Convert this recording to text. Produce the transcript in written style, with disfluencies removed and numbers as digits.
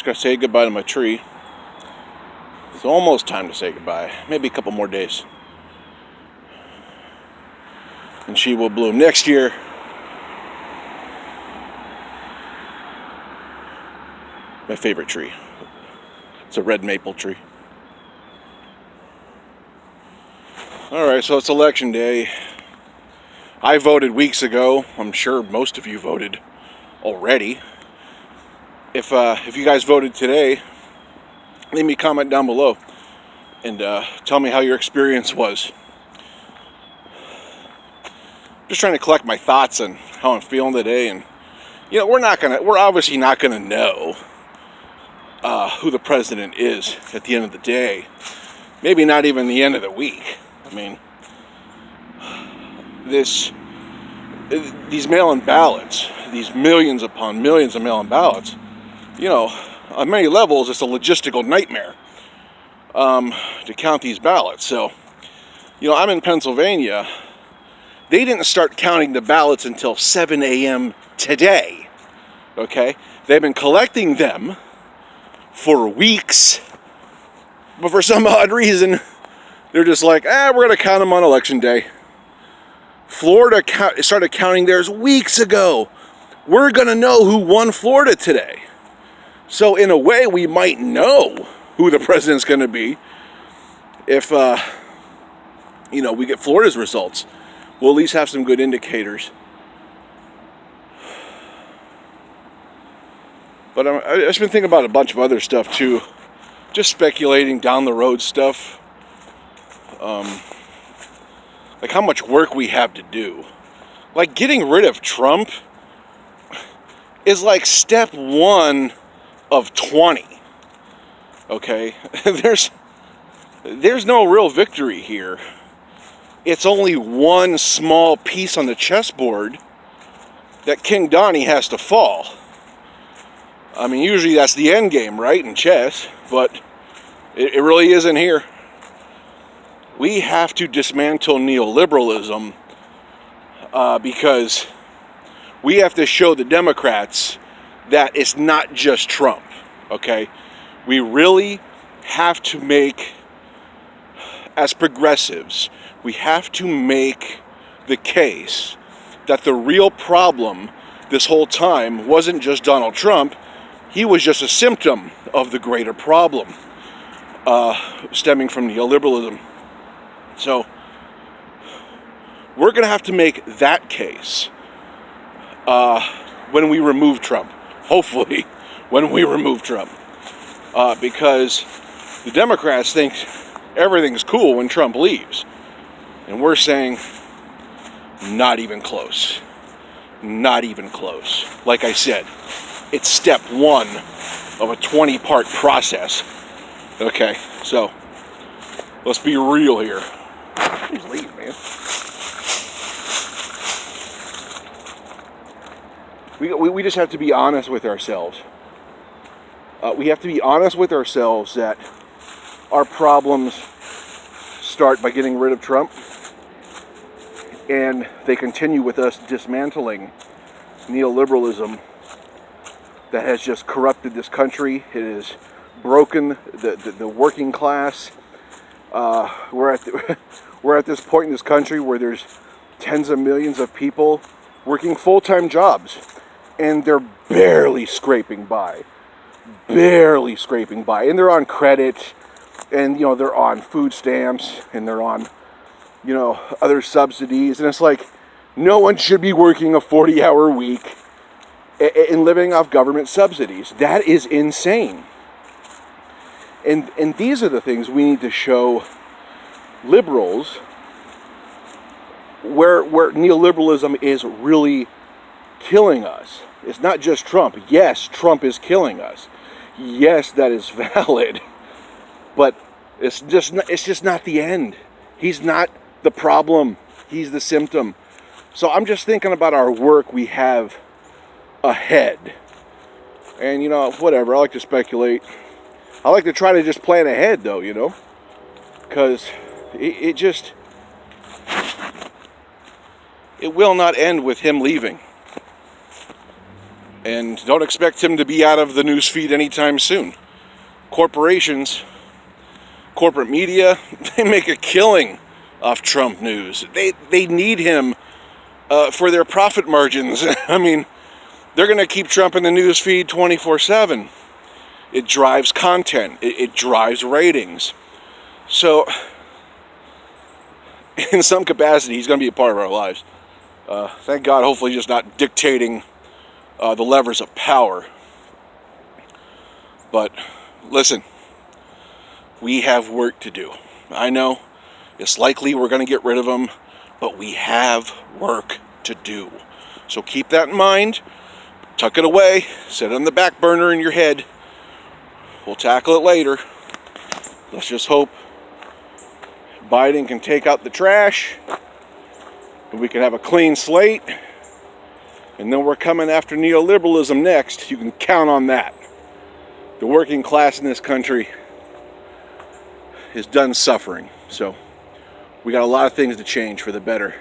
just gotta say goodbye to my tree. It's almost time to say goodbye. Maybe a couple more days. And she will bloom next year. My favorite tree. It's a red maple tree. Alright, so it's election day. I voted weeks ago. I'm sure most of you voted already. If you guys voted today, leave me a comment down below and tell me how your experience was. Just trying to collect my thoughts on how I'm feeling today, and we're obviously not gonna know who the president is at the end of the day. Maybe not even the end of the week. I mean, these mail-in ballots, these millions upon millions of mail-in ballots, on many levels, it's a logistical nightmare to count these ballots. So, I'm in Pennsylvania. They didn't start counting the ballots until 7 a.m. today. Okay? They've been collecting them for weeks, but for some odd reason, they're just like, we're going to count them on election day. Florida started counting theirs weeks ago. We're going to know who won Florida today. So in a way, we might know who the president's going to be if, we get Florida's results. We'll at least have some good indicators. But I've just been thinking about a bunch of other stuff too. Just speculating down the road stuff. Like how much work we have to do. Like getting rid of Trump is like step 1 of 20. Okay? There's no real victory here. It's only one small piece on the chessboard that King Donnie has to fall. I mean, usually that's the end game, right, in chess, but it really isn't here. We have to dismantle neoliberalism because we have to show the Democrats that it's not just Trump, okay? We really have to make, as progressives, we have to make the case that the real problem this whole time wasn't just Donald Trump. He was just a symptom of the greater problem stemming from neoliberalism. So we're going to have to make that case when we remove Trump. Hopefully, when we remove Trump. Because the Democrats think everything's cool when Trump leaves. And we're saying, not even close. Not even close. Like I said, it's step 1 of a 20-part process. Okay, so let's be real here. Who's leaving, man? We just have to be honest with ourselves. We have to be honest with ourselves that our problems start by getting rid of Trump, and they continue with us dismantling neoliberalism that has just corrupted this country. It has broken the working class. We're at this point in this country where there's tens of millions of people working full-time jobs, and they're barely scraping by. Barely scraping by. And they're on credit, and they're on food stamps, and they're on other subsidies, and it's like no one should be working a 40-hour week and living off government subsidies. That is insane. And these are the things we need to show liberals where neoliberalism is really killing us. It's not just Trump. Yes, Trump is killing us. Yes, that is valid. But it's just not the end. He's not the problem. He's the symptom. So I'm just thinking about our work we have ahead. And whatever, I like to speculate. I like to try to just plan ahead though, because it will not end with him leaving. And don't expect him to be out of the news feed anytime soon. Corporations, corporate media, they make a killing off Trump news. They need him for their profit margins. I mean, they're going to keep Trump in the news feed 24/7. It drives content. It drives ratings. So, in some capacity, he's going to be a part of our lives. Thank God, hopefully just not dictating the levers of power. But listen, we have work to do. I know it's likely we're going to get rid of him, but we have work to do. So keep that in mind. Tuck it away. Set it on the back burner in your head. We'll tackle it later. Let's just hope Biden can take out the trash and we can have a clean slate. And then we're coming after neoliberalism next. You can count on that. The working class in this country is done suffering. So we got a lot of things to change for the better.